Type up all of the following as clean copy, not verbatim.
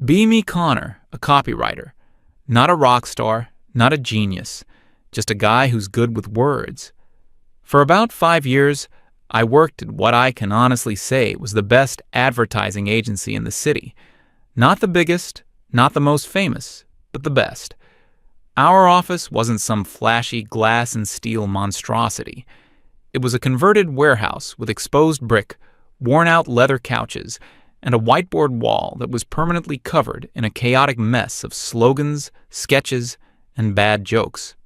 Be me Connor, a copywriter. Not a rock star, not a genius, just a guy who's good with words. For about 5 years, I worked at what I can honestly say was the best advertising agency in the city. Not the biggest, not the most famous, but the best. Our office wasn't some flashy glass and steel monstrosity. It was a converted warehouse with exposed brick, worn-out leather couches, and a whiteboard wall that was permanently covered in a chaotic mess of slogans, sketches, and bad jokes.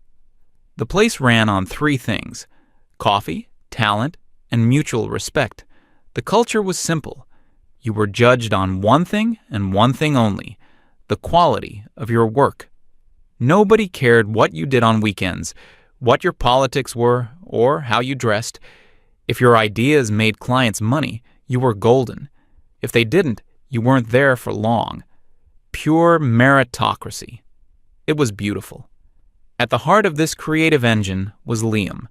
The place ran on 3 things: coffee, talent, and mutual respect. The culture was simple. You were judged on one thing and one thing only: the quality of your work. Nobody cared what you did on weekends, what your politics were, or how you dressed. If your ideas made clients money, you were golden. If they didn't, you weren't there for long. Pure meritocracy. It was beautiful. At the heart of this creative engine was Liam,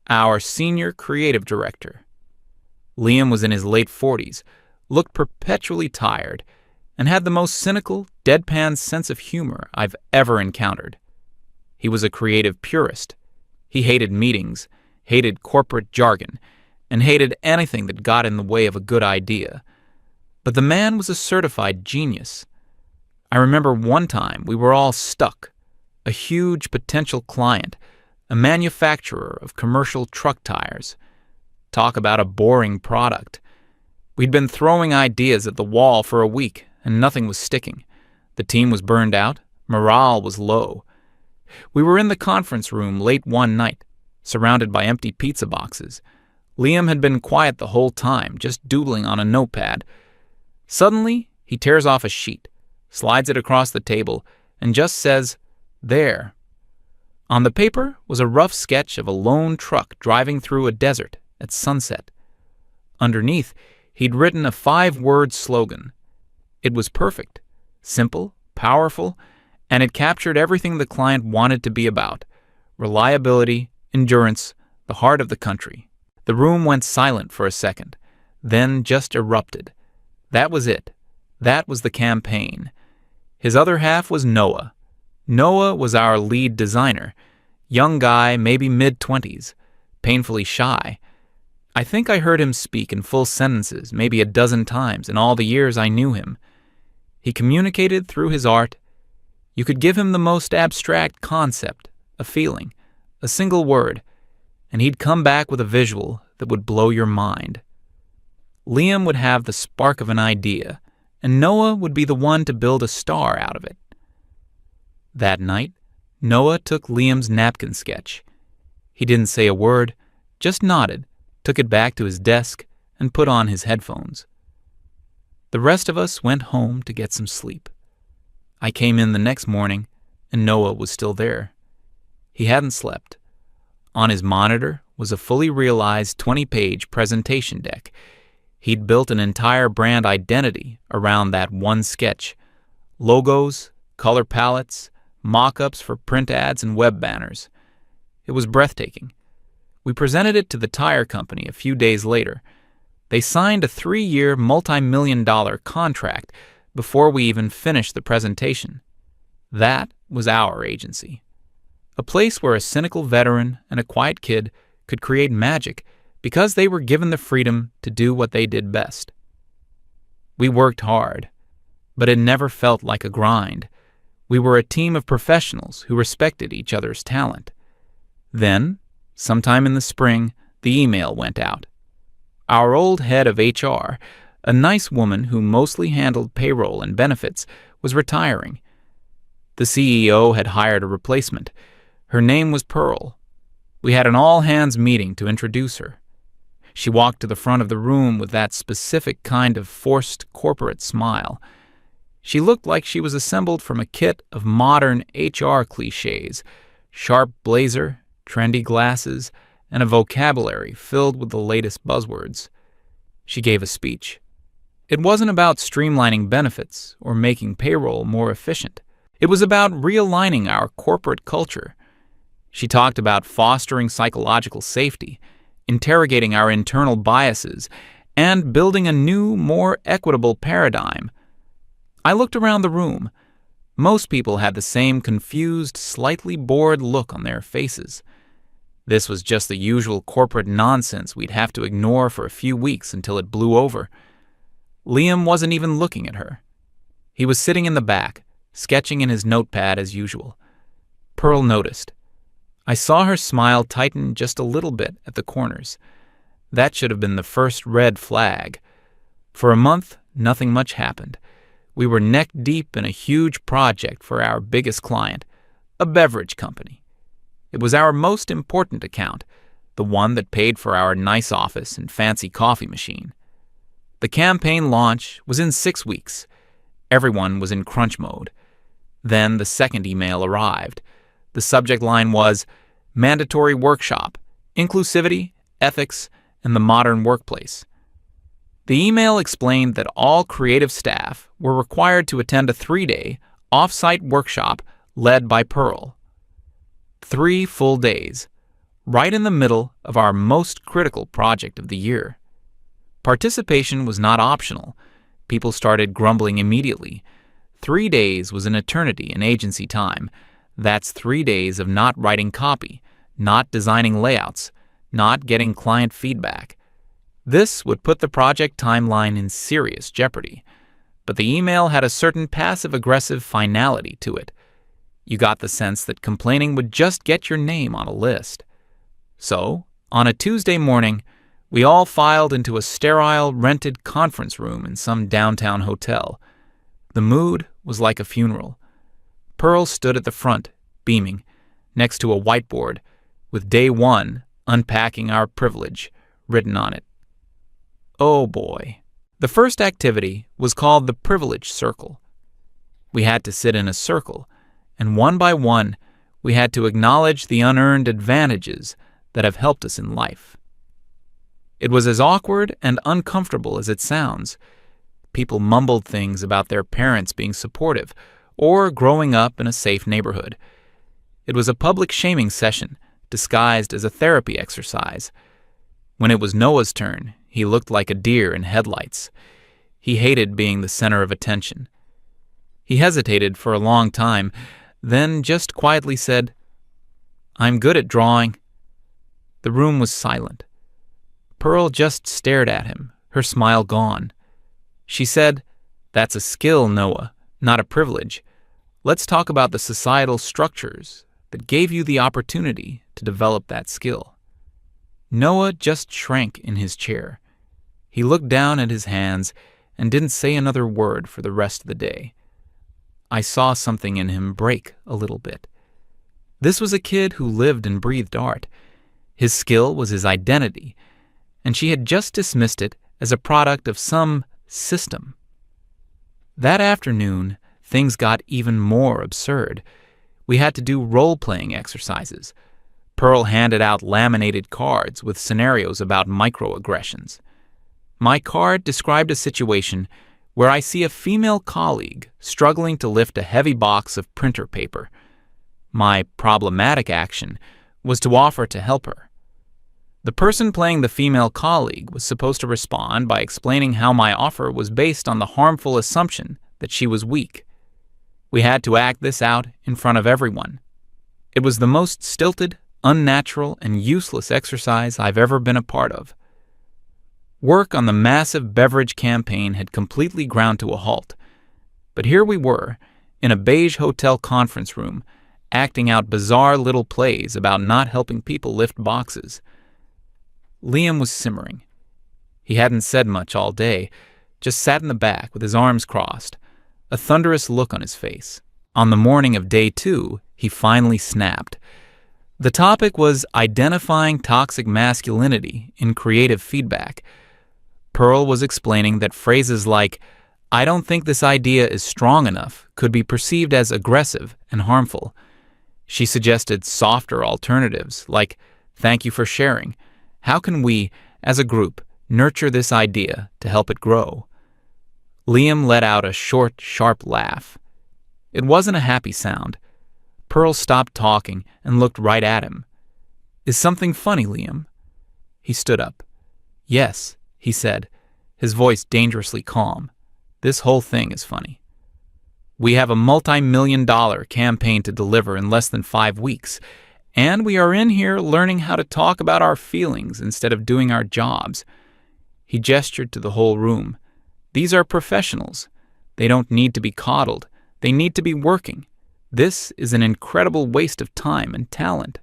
our senior creative director. Liam was in his late 40s, looked perpetually tired, and had the most cynical, deadpan sense of humor I've ever encountered. He was a creative purist. He hated meetings, hated corporate jargon, and hated anything that got in the way of a good idea. But the man was a certified genius. I remember one time we were all stuck. A huge potential client, a manufacturer of commercial truck tires. Talk about a boring product. We'd been throwing ideas at the wall for a week, and nothing was sticking. The team was burned out. Morale was low. We were in the conference room late one night, surrounded by empty pizza boxes. Liam had been quiet the whole time, just doodling on a notepad. Suddenly, he tears off a sheet, slides it across the table, and just says, "There." On the paper was a rough sketch of a lone truck driving through a desert at sunset. Underneath, he'd written a 5-word slogan. It was perfect, simple, powerful, and it captured everything the client wanted to be about: reliability, endurance, the heart of the country. The room went silent for a second, then just erupted. That was it. That was the campaign. His other half was Noah. Noah was our lead designer. Young guy, maybe mid-20s, painfully shy. I think I heard him speak in full sentences maybe a dozen times in all the years I knew him. He communicated through his art. You could give him the most abstract concept, a feeling, a single word, and he'd come back with a visual that would blow your mind. Liam would have the spark of an idea, and Noah would be the one to build a star out of it. That night, Noah took Liam's napkin sketch. He didn't say a word, just nodded, took it back to his desk, and put on his headphones. The rest of us went home to get some sleep. I came in the next morning, and Noah was still there. He hadn't slept. On his monitor was a fully realized 20-page presentation deck. He'd built an entire brand identity around that one sketch. Logos, color palettes, mock-ups for print ads and web banners. It was breathtaking. We presented it to the tire company a few days later. They signed a 3-year, multi-million-dollar contract before we even finished the presentation. That was our agency. A place where a cynical veteran and a quiet kid could create magic because they were given the freedom to do what they did best. We worked hard, but it never felt like a grind. We were a team of professionals who respected each other's talent. Then, sometime in the spring, the email went out. Our old head of HR, a nice woman who mostly handled payroll and benefits, was retiring. The CEO had hired a replacement. Her name was Pearl. We had an all-hands meeting to introduce her. She walked to the front of the room with that specific kind of forced corporate smile. She looked like she was assembled from a kit of modern HR cliches: sharp blazer, trendy glasses, and a vocabulary filled with the latest buzzwords. She gave a speech. It wasn't about streamlining benefits or making payroll more efficient. It was about realigning our corporate culture. She talked about fostering psychological safety, interrogating our internal biases, and building a new, more equitable paradigm. I looked around the room. Most people had the same confused, slightly bored look on their faces. This was just the usual corporate nonsense we'd have to ignore for a few weeks until it blew over. Liam wasn't even looking at her. He was sitting in the back, sketching in his notepad as usual. Pearl noticed. I saw her smile tighten just a little bit at the corners. That should have been the first red flag. For a month, nothing much happened. We were neck deep in a huge project for our biggest client, a beverage company. It was our most important account, the one that paid for our nice office and fancy coffee machine. The campaign launch was in 6 weeks. Everyone was in crunch mode. Then the second email arrived. The subject line was Mandatory Workshop, Inclusivity, Ethics, and the Modern Workplace. The email explained that all creative staff were required to attend a 3-day, off-site workshop led by Pearl. 3 full days, right in the middle of our most critical project of the year. Participation was not optional. People started grumbling immediately. 3 days was an eternity in agency time. That's 3 days of not writing copy, not designing layouts, not getting client feedback. This would put the project timeline in serious jeopardy. But the email had a certain passive-aggressive finality to it. You got the sense that complaining would just get your name on a list. So, on a Tuesday morning, we all filed into a sterile, rented conference room in some downtown hotel. The mood was like a funeral. Pearl stood at the front, beaming, next to a whiteboard, with Day 1, Unpacking Our Privilege, written on it. Oh boy. The first activity was called the Privilege Circle. We had to sit in a circle, and one by one, we had to acknowledge the unearned advantages that have helped us in life. It was as awkward and uncomfortable as it sounds. People mumbled things about their parents being supportive or growing up in a safe neighborhood. It was a public shaming session disguised as a therapy exercise. When it was Noah's turn, he looked like a deer in headlights. He hated being the center of attention. He hesitated for a long time, then just quietly said, "I'm good at drawing." The room was silent. Pearl just stared at him, her smile gone. She said, "That's a skill, Noah, not a privilege. Let's talk about the societal structures that gave you the opportunity to develop that skill." Noah just shrank in his chair. He looked down at his hands and didn't say another word for the rest of the day. I saw something in him break a little bit. This was a kid who lived and breathed art. His skill was his identity, and she had just dismissed it as a product of some system. That afternoon, things got even more absurd. We had to do role-playing exercises. Pearl handed out laminated cards with scenarios about microaggressions. My card described a situation where I see a female colleague struggling to lift a heavy box of printer paper. My problematic action was to offer to help her. The person playing the female colleague was supposed to respond by explaining how my offer was based on the harmful assumption that she was weak. We had to act this out in front of everyone. It was the most stilted, unnatural, and useless exercise I've ever been a part of. Work on the massive beverage campaign had completely ground to a halt. But here we were, in a beige hotel conference room, acting out bizarre little plays about not helping people lift boxes. Liam was simmering. He hadn't said much all day, just sat in the back with his arms crossed, a thunderous look on his face. On the morning of Day 2, he finally snapped. The topic was identifying toxic masculinity in creative feedback. Pearl was explaining that phrases like, "I don't think this idea is strong enough," could be perceived as aggressive and harmful. She suggested softer alternatives like, "Thank you for sharing. How can we, as a group, nurture this idea to help it grow?" Liam let out a short, sharp laugh. It wasn't a happy sound. Pearl stopped talking and looked right at him. "Is something funny, Liam?" He stood up. "Yes," he said, his voice dangerously calm. "This whole thing is funny." We have a multi-million-dollar campaign to deliver in less than 5 weeks, and we are in here learning how to talk about our feelings instead of doing our jobs." He gestured to the whole room. "These are professionals. They don't need to be coddled. They need to be working. This is an incredible waste of time and talent."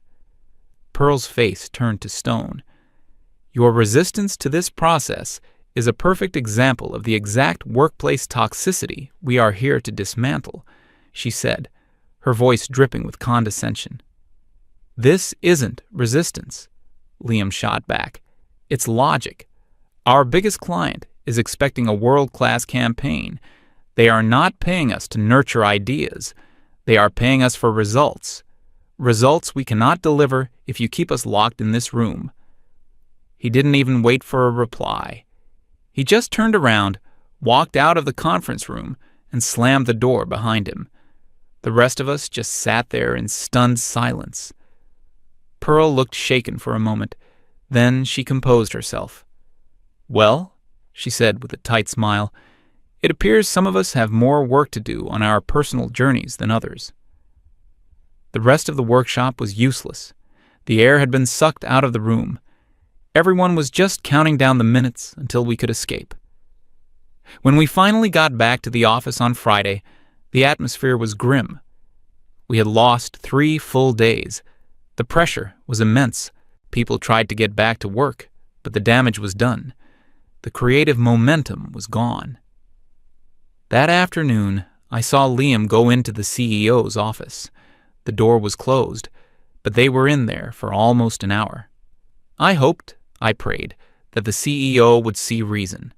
Pearl's face turned to stone. "Your resistance to this process is a perfect example of the exact workplace toxicity we are here to dismantle," she said, her voice dripping with condescension. "This isn't resistance," Liam shot back. "It's logic. Our biggest client is expecting a world-class campaign. They are not paying us to nurture ideas. They are paying us for results. Results we cannot deliver if you keep us locked in this room." He didn't even wait for a reply. He just turned around, walked out of the conference room, and slammed the door behind him. The rest of us just sat there in stunned silence. Pearl looked shaken for a moment. Then she composed herself. "Well," she said with a tight smile, "it appears some of us have more work to do on our personal journeys than others." The rest of the workshop was useless. The air had been sucked out of the room. Everyone was just counting down the minutes until we could escape. When we finally got back to the office on Friday, the atmosphere was grim. We had lost 3 full days. The pressure was immense. People tried to get back to work, but the damage was done. The creative momentum was gone. That afternoon, I saw Liam go into the CEO's office. The door was closed, but they were in there for almost an hour. I prayed, that the CEO would see reason.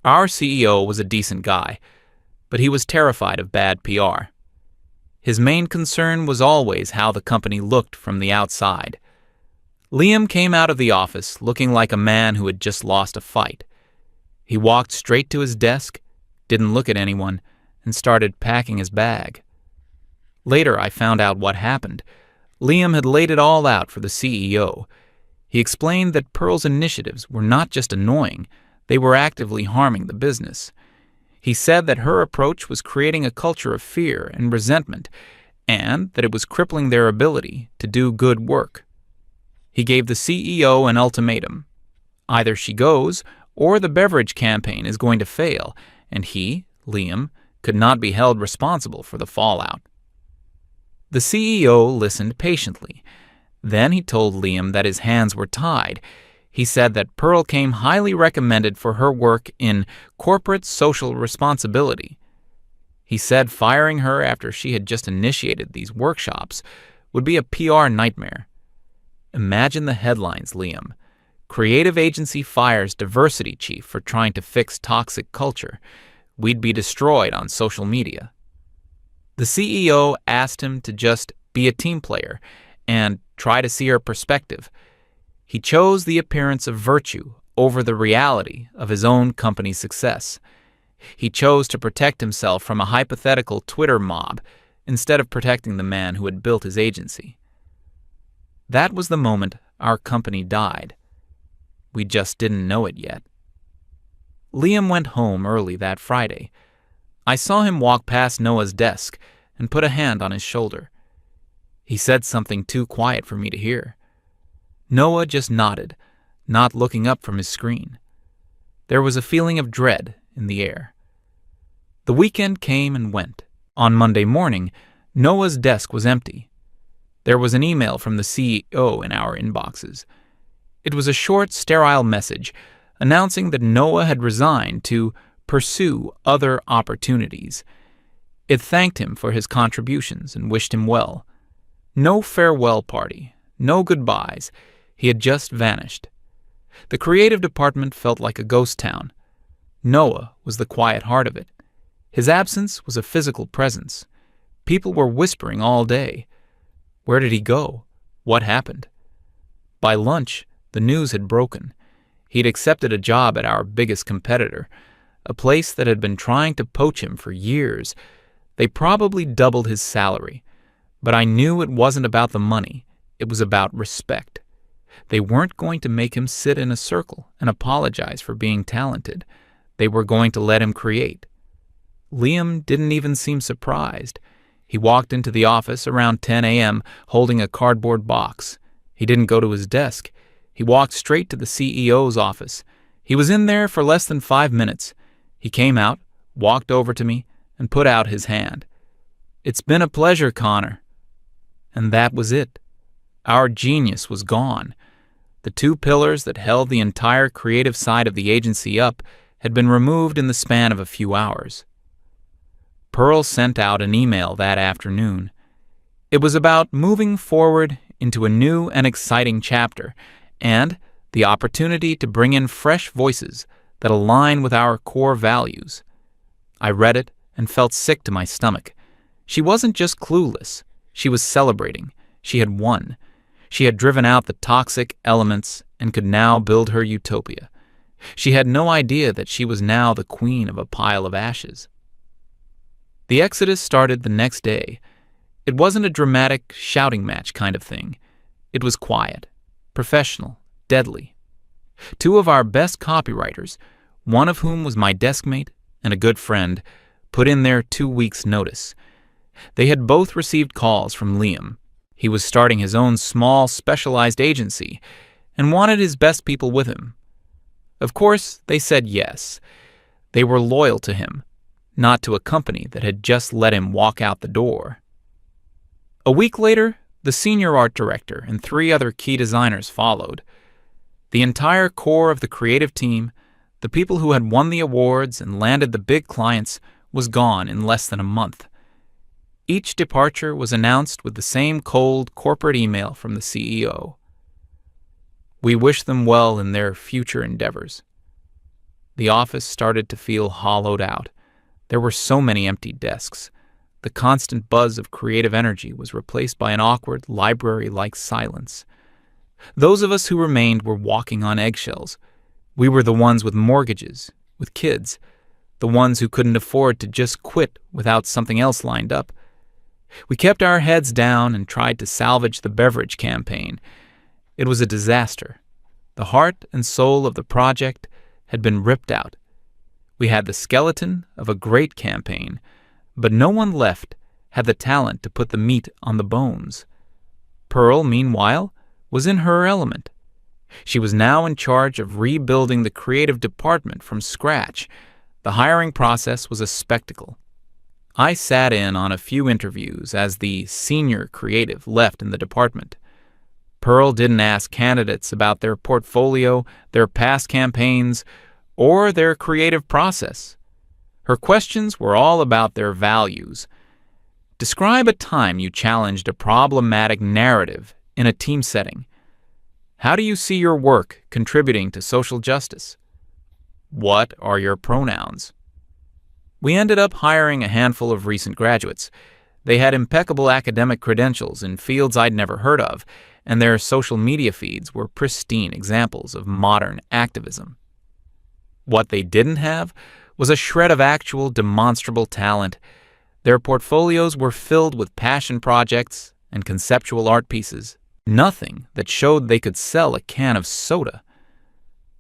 Our CEO was a decent guy, but he was terrified of bad PR. His main concern was always how the company looked from the outside. Liam came out of the office looking like a man who had just lost a fight. He walked straight to his desk, didn't look at anyone, and started packing his bag. Later, I found out what happened. Liam had laid it all out for the CEO. He explained that Pearl's initiatives were not just annoying, they were actively harming the business. He said that her approach was creating a culture of fear and resentment, and that it was crippling their ability to do good work. He gave the CEO an ultimatum. Either she goes, or the beverage campaign is going to fail, and he, Liam, could not be held responsible for the fallout. The CEO listened patiently. Then he told Liam that his hands were tied. He said that Pearl came highly recommended for her work in corporate social responsibility. He said firing her after she had just initiated these workshops would be a PR nightmare. Imagine the headlines, Liam. Creative agency fires diversity chief for trying to fix toxic culture. We'd be destroyed on social media. The CEO asked him to just be a team player and try to see her perspective. He chose the appearance of virtue over the reality of his own company's success. He chose to protect himself from a hypothetical Twitter mob instead of protecting the man who had built his agency. That was the moment our company died. We just didn't know it yet. Liam went home early that Friday. I saw him walk past Noah's desk and put a hand on his shoulder. He said something too quiet for me to hear. Noah just nodded, not looking up from his screen. There was a feeling of dread in the air. The weekend came and went. On Monday morning, Noah's desk was empty. There was an email from the CEO in our inboxes. It was a short, sterile message announcing that Noah had resigned to pursue other opportunities. It thanked him for his contributions and wished him well. No farewell party, no goodbyes. He had just vanished. The creative department felt like a ghost town. Noah was the quiet heart of it. His absence was a physical presence. People were whispering all day. Where did he go? What happened? By lunch, the news had broken. He'd accepted a job at our biggest competitor, a place that had been trying to poach him for years. They probably doubled his salary. But I knew it wasn't about the money. It was about respect. They weren't going to make him sit in a circle and apologize for being talented. They were going to let him create. Liam didn't even seem surprised. He walked into the office around 10 a.m. holding a cardboard box. He didn't go to his desk. He walked straight to the CEO's office. He was in there for less than 5 minutes. He came out, walked over to me, and put out his hand. "It's been a pleasure, Connor." And that was it. Our genius was gone. The two pillars that held the entire creative side of the agency up had been removed in the span of a few hours. Pearl sent out an email that afternoon. It was about moving forward into a new and exciting chapter, and the opportunity to bring in fresh voices that align with our core values. I read it and felt sick to my stomach. She wasn't just clueless. She was celebrating. She had won. She had driven out the toxic elements and could now build her utopia. She had no idea that she was now the queen of a pile of ashes. The exodus started the next day. It wasn't a dramatic shouting match kind of thing. It was quiet, professional, deadly. Two of our best copywriters, one of whom was my deskmate and a good friend, put in their 2 weeks' notice. They had both received calls from Liam. He was starting his own small, specialized agency and wanted his best people with him. Of course, they said yes. They were loyal to him, not to a company that had just let him walk out the door. A week later, the senior art director and 3 other key designers followed. The entire core of the creative team, the people who had won the awards and landed the big clients, was gone in less than a month. Each departure was announced with the same cold corporate email from the CEO. We wish them well in their future endeavors. The office started to feel hollowed out. There were so many empty desks. The constant buzz of creative energy was replaced by an awkward, library-like silence. Those of us who remained were walking on eggshells. We were the ones with mortgages, with kids, the ones who couldn't afford to just quit without something else lined up. We kept our heads down and tried to salvage the beverage campaign. It was a disaster. The heart and soul of the project had been ripped out. We had the skeleton of a great campaign, but no one left had the talent to put the meat on the bones. Pearl, meanwhile, was in her element. She was now in charge of rebuilding the creative department from scratch. The hiring process was a spectacle. I sat in on a few interviews as the senior creative left in the department. Pearl didn't ask candidates about their portfolio, their past campaigns, or their creative process. Her questions were all about their values. Describe a time you challenged a problematic narrative in a team setting. How do you see your work contributing to social justice? What are your pronouns? We ended up hiring a handful of recent graduates. They had impeccable academic credentials in fields I'd never heard of, and their social media feeds were pristine examples of modern activism. What they didn't have was a shred of actual demonstrable talent. Their portfolios were filled with passion projects and conceptual art pieces, nothing that showed they could sell a can of soda.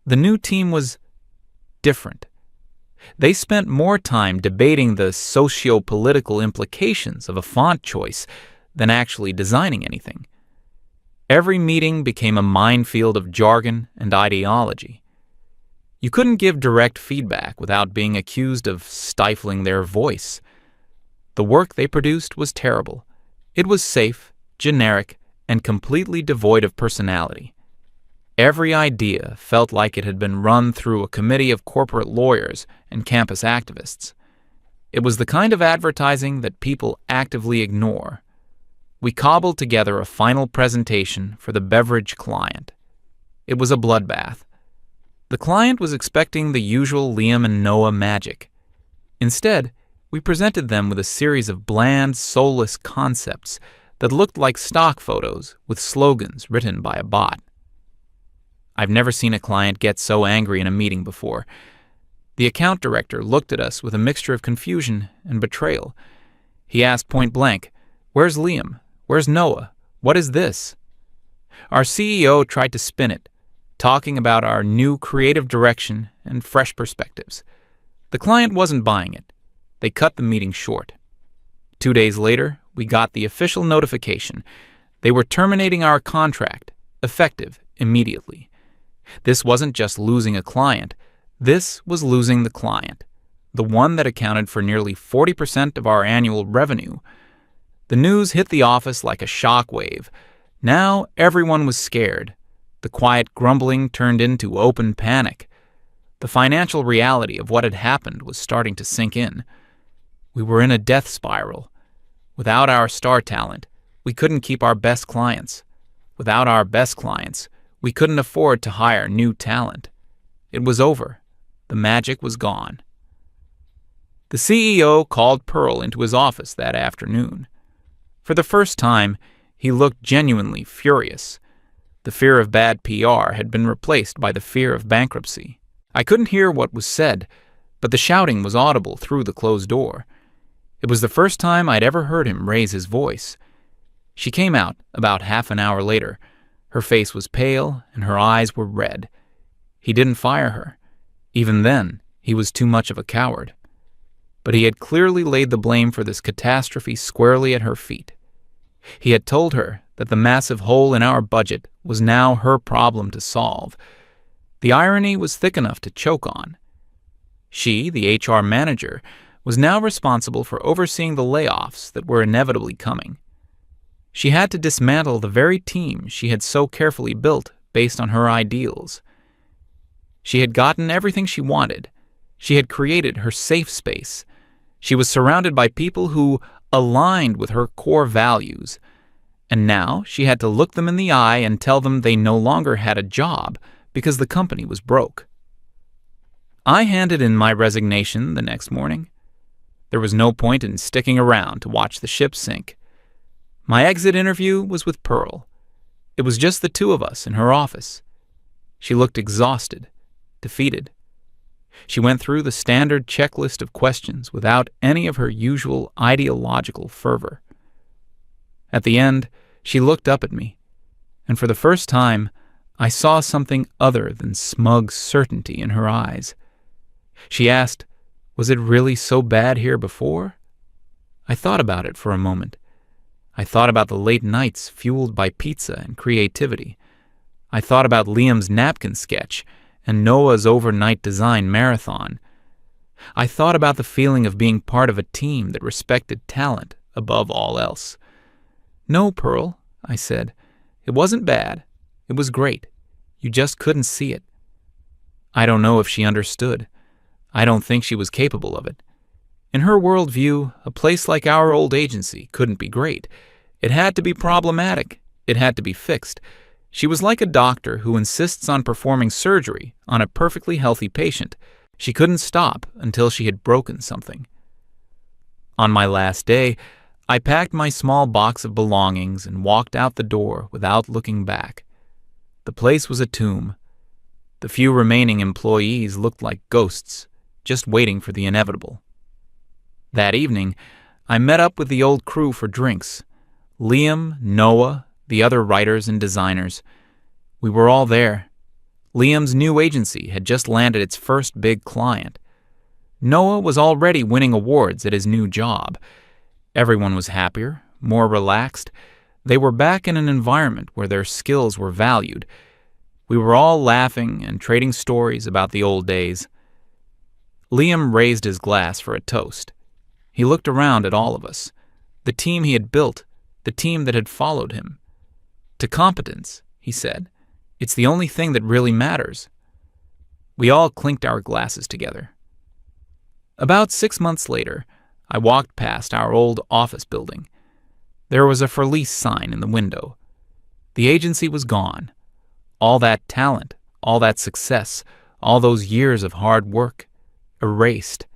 The new team was different. They spent more time debating the socio-political implications of a font choice than actually designing anything. Every meeting became a minefield of jargon and ideology. You couldn't give direct feedback without being accused of stifling their voice. The work they produced was terrible. It was safe, generic, and completely devoid of personality. Every idea felt like it had been run through a committee of corporate lawyers and campus activists. It was the kind of advertising that people actively ignore. We cobbled together a final presentation for the beverage client. It was a bloodbath. The client was expecting the usual Liam and Noah magic. Instead, we presented them with a series of bland, soulless concepts that looked like stock photos with slogans written by a bot. I've never seen a client get so angry in a meeting before. The account director looked at us with a mixture of confusion and betrayal. He asked point blank, "Where's Liam? Where's Noah? What is this?" Our CEO tried to spin it, talking about our new creative direction and fresh perspectives. The client wasn't buying it. they cut the meeting short. 2 days later, we got the official notification. They were terminating our contract, effective immediately. This wasn't just losing a client. This was losing the client, the one that accounted for nearly 40% of our annual revenue. The news hit the office like a shockwave. Now everyone was scared. The quiet grumbling turned into open panic. The financial reality of what had happened was starting to sink in. We were in a death spiral. Without our star talent, we couldn't keep our best clients. Without our best clients, we couldn't afford to hire new talent. It was over. The magic was gone. The CEO called Pearl into his office that afternoon. For the first time, he looked genuinely furious. The fear of bad PR had been replaced by the fear of bankruptcy. I couldn't hear what was said, but the shouting was audible through the closed door. It was the first time I'd ever heard him raise his voice. She came out about half an hour later. Her face was pale and her eyes were red. He didn't fire her. Even then, he was too much of a coward. But he had clearly laid the blame for this catastrophe squarely at her feet. He had told her that the massive hole in our budget was now her problem to solve. The irony was thick enough to choke on. She, the HR manager, was now responsible for overseeing the layoffs that were inevitably coming. She had to dismantle the very team she had so carefully built based on her ideals. She had gotten everything she wanted. She had created her safe space. She was surrounded by people who aligned with her core values. And now she had to look them in the eye and tell them they no longer had a job because the company was broke. I handed in my resignation the next morning. There was no point in sticking around to watch the ship sink. My exit interview was with Pearl. It was just the two of us in her office. She looked exhausted, defeated. She went through the standard checklist of questions without any of her usual ideological fervor. At the end, she looked up at me, and for the first time, I saw something other than smug certainty in her eyes. She asked, "Was it really so bad here before?" I thought about it for a moment. I thought about the late nights fueled by pizza and creativity. I thought about Liam's napkin sketch and Noah's overnight design marathon. I thought about the feeling of being part of a team that respected talent above all else. "No, Pearl," I said. "It wasn't bad. It was great. You just couldn't see it." I don't know if she understood. I don't think she was capable of it. In her worldview, a place like our old agency couldn't be great. It had to be problematic. It had to be fixed. She was like a doctor who insists on performing surgery on a perfectly healthy patient. She couldn't stop until she had broken something. On my last day, I packed my small box of belongings and walked out the door without looking back. The place was a tomb. The few remaining employees looked like ghosts, just waiting for the inevitable. That evening, I met up with the old crew for drinks. Liam, Noah, the other writers and designers. We were all there. Liam's new agency had just landed its first big client. Noah was already winning awards at his new job. Everyone was happier, more relaxed. They were back in an environment where their skills were valued. We were all laughing and trading stories about the old days. Liam raised his glass for a toast. He looked around at all of us, the team he had built, the team that had followed him. "To competence," he said. "It's the only thing that really matters." We all clinked our glasses together. About 6 months later, I walked past our old office building. There was a for lease sign in the window. The agency was gone. All that talent, all that success, all those years of hard work, erased.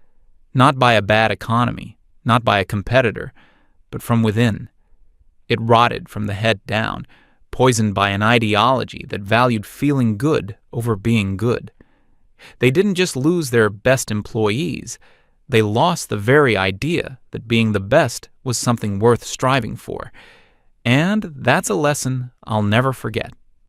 Not by a bad economy, not by a competitor, but from within. It rotted from the head down, poisoned by an ideology that valued feeling good over being good. They didn't just lose their best employees, they lost the very idea that being the best was something worth striving for. And that's a lesson I'll never forget.